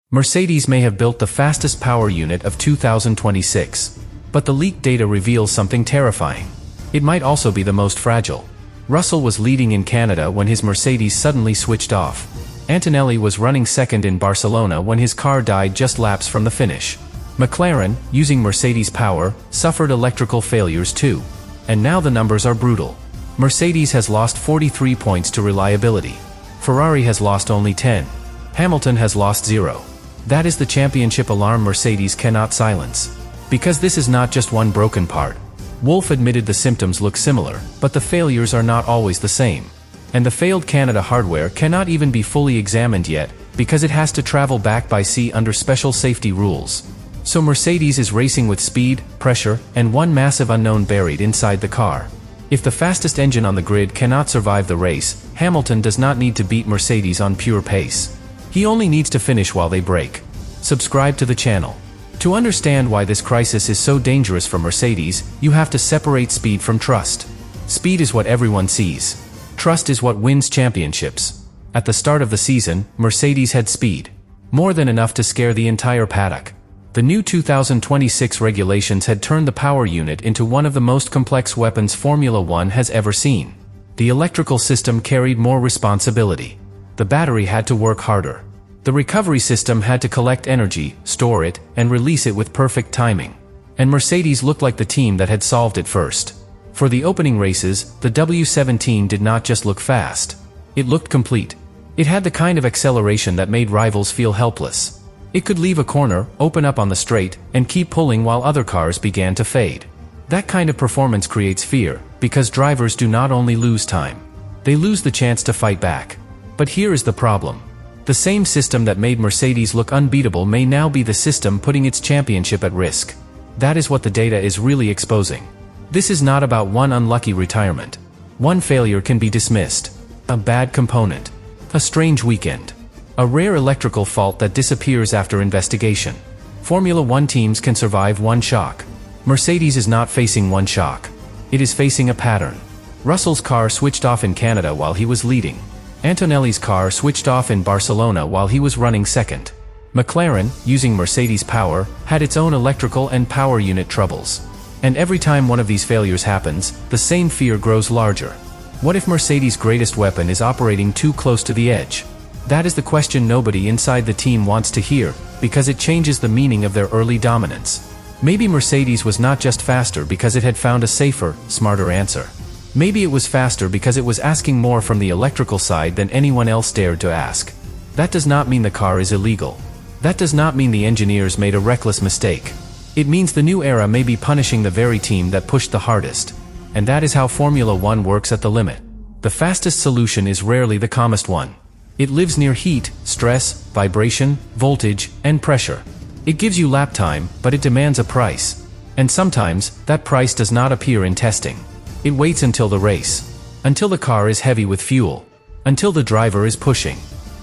Mercedes may have built the fastest power unit of 2026. But the leaked data reveals something terrifying. It might also be the most fragile. Russell was leading in Canada when his Mercedes suddenly switched off. Antonelli was running second in Barcelona when his car died just laps from the finish. McLaren, using Mercedes power, suffered electrical failures too. And now the numbers are brutal. Mercedes has lost 43 points to reliability. Ferrari has lost only 10. Hamilton has lost 0. That is the championship alarm Mercedes cannot silence. Because this is not just one broken part. Wolff admitted the symptoms look similar, but the failures are not always the same. And the failed Canada hardware cannot even be fully examined yet, because it has to travel back by sea under special safety rules. So Mercedes is racing with speed, pressure, and one massive unknown buried inside the car. If the fastest engine on the grid cannot survive the race, Hamilton does not need to beat Mercedes on pure pace. He only needs to finish while they break. Subscribe to the channel. To understand why this crisis is so dangerous for Mercedes, you have to separate speed from trust. Speed is what everyone sees. Trust is what wins championships. At the start of the season, Mercedes had speed. More than enough to scare the entire paddock. The new 2026 regulations had turned the power unit into one of the most complex weapons Formula One has ever seen. The electrical system carried more responsibility. The battery had to work harder. The recovery system had to collect energy, store it, and release it with perfect timing. And Mercedes looked like the team that had solved it first. For the opening races, the W17 did not just look fast. It looked complete. It had the kind of acceleration that made rivals feel helpless. It could leave a corner, open up on the straight, and keep pulling while other cars began to fade. That kind of performance creates fear, because drivers do not only lose time. They lose the chance to fight back. But here is the problem. The same system that made Mercedes look unbeatable may now be the system putting its championship at risk. That is what the data is really exposing. This is not about one unlucky retirement. One failure can be dismissed. A bad component. A strange weekend. A rare electrical fault that disappears after investigation. Formula One teams can survive one shock. Mercedes is not facing one shock. It is facing a pattern. Russell's car switched off in Canada while he was leading. Antonelli's car switched off in Barcelona while he was running second. McLaren, using Mercedes power, had its own electrical and power unit troubles. And every time one of these failures happens, the same fear grows larger. What if Mercedes' greatest weapon is operating too close to the edge? That is the question nobody inside the team wants to hear, because it changes the meaning of their early dominance. Maybe Mercedes was not just faster because it had found a safer, smarter answer. Maybe it was faster because it was asking more from the electrical side than anyone else dared to ask. That does not mean the car is illegal. That does not mean the engineers made a reckless mistake. It means the new era may be punishing the very team that pushed the hardest. And that is how Formula One works at the limit. The fastest solution is rarely the calmest one. It lives near heat, stress, vibration, voltage, and pressure. It gives you lap time, but it demands a price. And sometimes, that price does not appear in testing. It waits until the race. Until the car is heavy with fuel. Until the driver is pushing.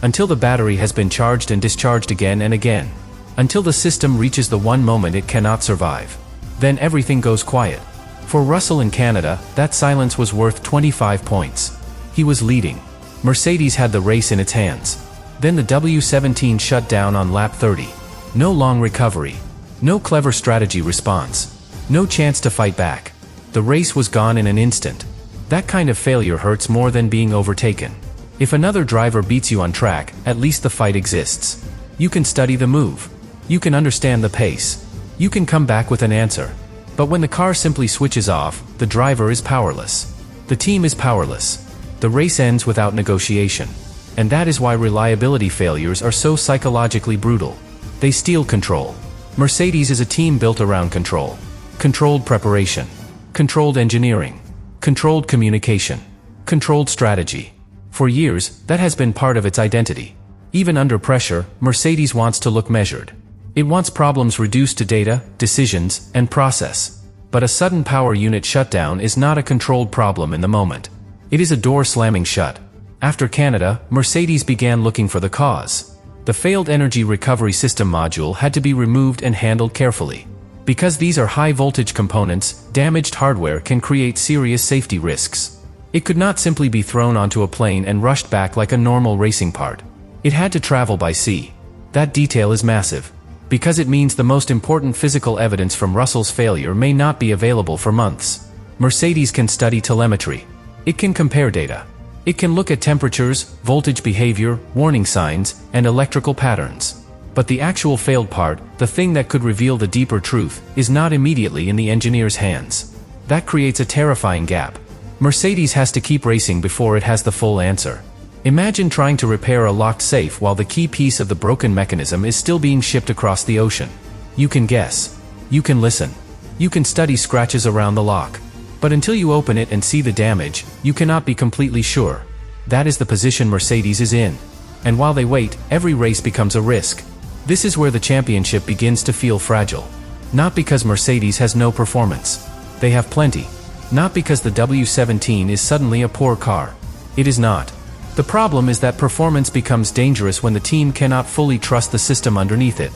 Until the battery has been charged and discharged again and again. Until the system reaches the one moment it cannot survive. Then everything goes quiet. For Russell in Canada, that silence was worth 25 points. He was leading. Mercedes had the race in its hands. Then the W17 shut down on lap 30. No long recovery. No clever strategy response. No chance to fight back. The race was gone in an instant. That kind of failure hurts more than being overtaken. If another driver beats you on track, at least the fight exists. You can study the move. You can understand the pace. You can come back with an answer. But when the car simply switches off, the driver is powerless. The team is powerless. The race ends without negotiation. And that is why reliability failures are so psychologically brutal. They steal control. Mercedes is a team built around control. Controlled preparation. Controlled engineering. Controlled communication. Controlled strategy. For years, that has been part of its identity. Even under pressure, Mercedes wants to look measured. It wants problems reduced to data, decisions, and process. But a sudden power unit shutdown is not a controlled problem in the moment. It is a door slamming shut. After Canada, Mercedes began looking for the cause. The failed energy recovery system module had to be removed and handled carefully. Because these are high-voltage components, damaged hardware can create serious safety risks. It could not simply be thrown onto a plane and rushed back like a normal racing part. It had to travel by sea. That detail is massive, because it means the most important physical evidence from Russell's failure may not be available for months. Mercedes can study telemetry. It can compare data. It can look at temperatures, voltage behavior, warning signs, and electrical patterns. But the actual failed part, the thing that could reveal the deeper truth, is not immediately in the engineer's hands. That creates a terrifying gap. Mercedes has to keep racing before it has the full answer. Imagine trying to repair a locked safe while the key piece of the broken mechanism is still being shipped across the ocean. You can guess. You can listen. You can study scratches around the lock. But until you open it and see the damage, you cannot be completely sure. That is the position Mercedes is in. And while they wait, every race becomes a risk. This is where the championship begins to feel fragile. Not because Mercedes has no performance. They have plenty. Not because the W17 is suddenly a poor car. It is not. The problem is that performance becomes dangerous when the team cannot fully trust the system underneath it.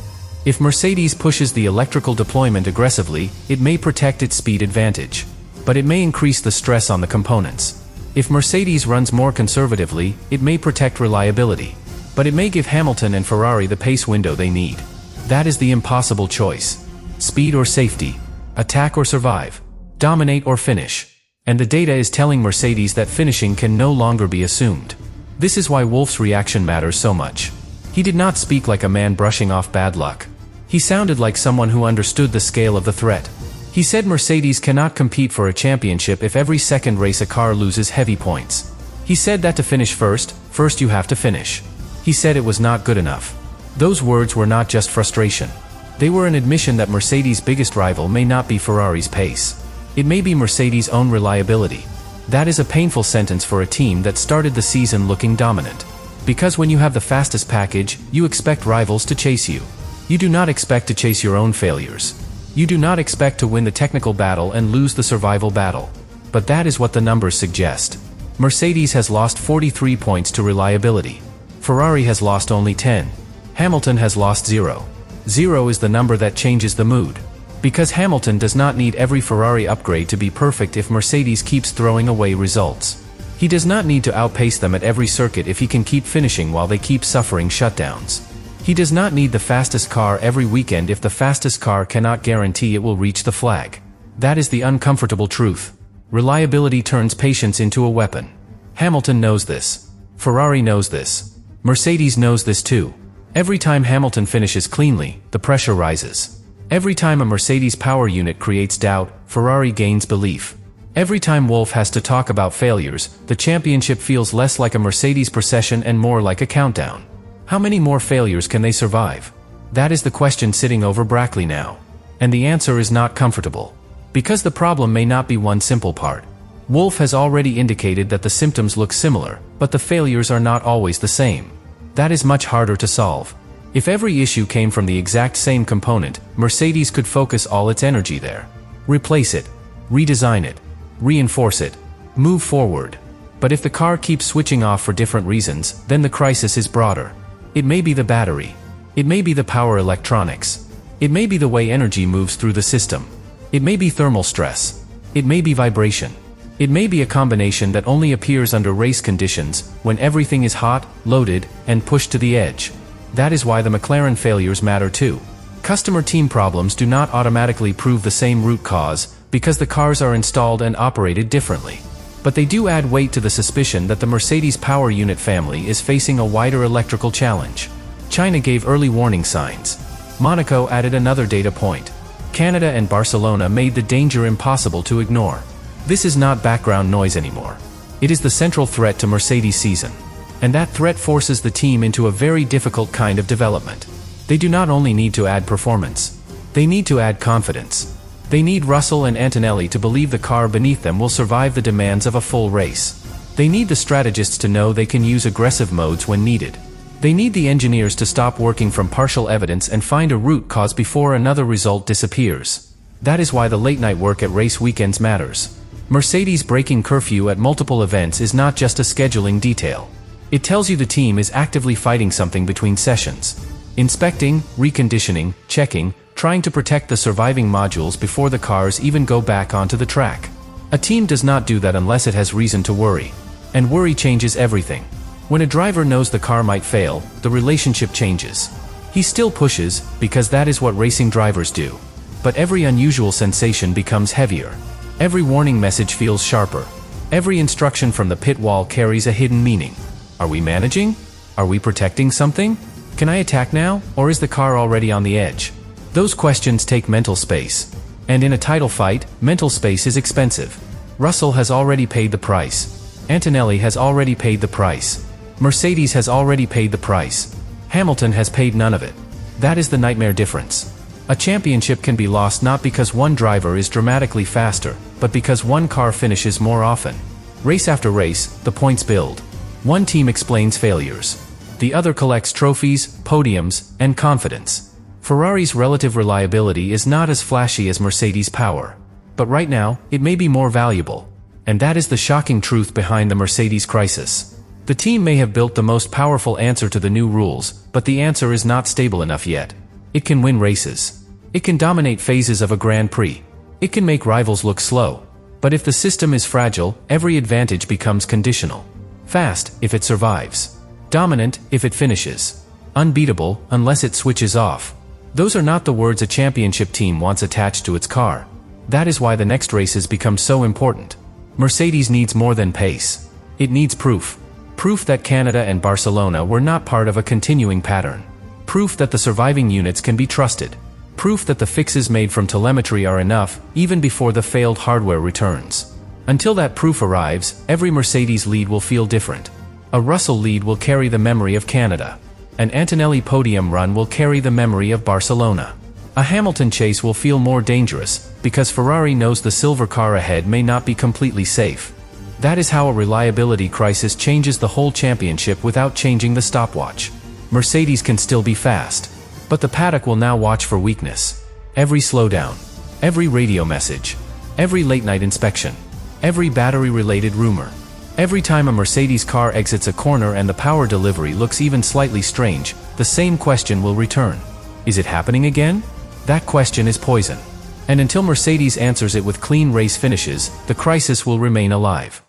If Mercedes pushes the electrical deployment aggressively, it may protect its speed advantage. But it may increase the stress on the components. If Mercedes runs more conservatively, it may protect reliability. But it may give Hamilton and Ferrari the pace window they need. That is the impossible choice. Speed or safety. Attack or survive. Dominate or finish. And the data is telling Mercedes that finishing can no longer be assumed. This is why Wolff's reaction matters so much. He did not speak like a man brushing off bad luck. He sounded like someone who understood the scale of the threat. He said Mercedes cannot compete for a championship if every second race a car loses heavy points. He said that to finish first you have to finish. He said it was not good enough. Those words were not just frustration. They were an admission that Mercedes' biggest rival may not be Ferrari's pace. It may be Mercedes' own reliability. That is a painful sentence for a team that started the season looking dominant. Because when you have the fastest package, you expect rivals to chase you. You do not expect to chase your own failures. You do not expect to win the technical battle and lose the survival battle. But that is what the numbers suggest. Mercedes has lost 43 points to reliability. Ferrari has lost only 10. Hamilton has lost 0. 0 is the number that changes the mood. Because Hamilton does not need every Ferrari upgrade to be perfect if Mercedes keeps throwing away results. He does not need to outpace them at every circuit if he can keep finishing while they keep suffering shutdowns. He does not need the fastest car every weekend if the fastest car cannot guarantee it will reach the flag. That is the uncomfortable truth. Reliability turns patience into a weapon. Hamilton knows this. Ferrari knows this. Mercedes knows this too. Every time Hamilton finishes cleanly, the pressure rises. Every time a Mercedes power unit creates doubt, Ferrari gains belief. Every time Wolff has to talk about failures, the championship feels less like a Mercedes procession and more like a countdown. How many more failures can they survive? That is the question sitting over Brackley now. And the answer is not comfortable. Because the problem may not be one simple part. Wolff has already indicated that the symptoms look similar, but the failures are not always the same. That is much harder to solve. If every issue came from the exact same component, Mercedes could focus all its energy there. Replace it. Redesign it. Reinforce it. Move forward. But if the car keeps switching off for different reasons, then the crisis is broader. It may be the battery. It may be the power electronics. It may be the way energy moves through the system. It may be thermal stress. It may be vibration. It may be a combination that only appears under race conditions, when everything is hot, loaded, and pushed to the edge. That is why the McLaren failures matter too. Customer team problems do not automatically prove the same root cause, because the cars are installed and operated differently. But they do add weight to the suspicion that the Mercedes power unit family is facing a wider electrical challenge. China gave early warning signs. Monaco added another data point. Canada and Barcelona made the danger impossible to ignore. This is not background noise anymore. It is the central threat to Mercedes' season. And that threat forces the team into a very difficult kind of development. They do not only need to add performance. They need to add confidence. They need Russell and Antonelli to believe the car beneath them will survive the demands of a full race. They need the strategists to know they can use aggressive modes when needed. They need the engineers to stop working from partial evidence and find a root cause before another result disappears. That is why the late-night work at race weekends matters. Mercedes breaking curfew at multiple events is not just a scheduling detail. It tells you the team is actively fighting something between sessions. Inspecting, reconditioning, checking, trying to protect the surviving modules before the cars even go back onto the track. A team does not do that unless it has reason to worry. And worry changes everything. When a driver knows the car might fail, the relationship changes. He still pushes, because that is what racing drivers do. But every unusual sensation becomes heavier. Every warning message feels sharper. Every instruction from the pit wall carries a hidden meaning. Are we managing? Are we protecting something? Can I attack now, or is the car already on the edge? Those questions take mental space. And in a title fight, mental space is expensive. Russell has already paid the price. Antonelli has already paid the price. Mercedes has already paid the price. Hamilton has paid none of it. That is the nightmare difference. A championship can be lost not because one driver is dramatically faster, but because one car finishes more often. Race after race, the points build. One team explains failures. The other collects trophies, podiums, and confidence. Ferrari's relative reliability is not as flashy as Mercedes' power. But right now, it may be more valuable. And that is the shocking truth behind the Mercedes crisis. The team may have built the most powerful answer to the new rules, but the answer is not stable enough yet. It can win races. It can dominate phases of a Grand Prix. It can make rivals look slow. But if the system is fragile, every advantage becomes conditional. Fast, if it survives. Dominant, if it finishes. Unbeatable, unless it switches off. Those are not the words a championship team wants attached to its car. That is why the next races become so important. Mercedes needs more than pace. It needs proof. Proof that Canada and Barcelona were not part of a continuing pattern. Proof that the surviving units can be trusted. Proof that the fixes made from telemetry are enough, even before the failed hardware returns. Until that proof arrives, every Mercedes lead will feel different. A Russell lead will carry the memory of Canada. An Antonelli podium run will carry the memory of Barcelona. A Hamilton chase will feel more dangerous, because Ferrari knows the silver car ahead may not be completely safe. That is how a reliability crisis changes the whole championship without changing the stopwatch. Mercedes can still be fast. But the paddock will now watch for weakness. Every slowdown. Every radio message. Every late-night inspection. Every battery-related rumor. Every time a Mercedes car exits a corner and the power delivery looks even slightly strange, the same question will return. Is it happening again? That question is poison. And until Mercedes answers it with clean race finishes, the crisis will remain alive.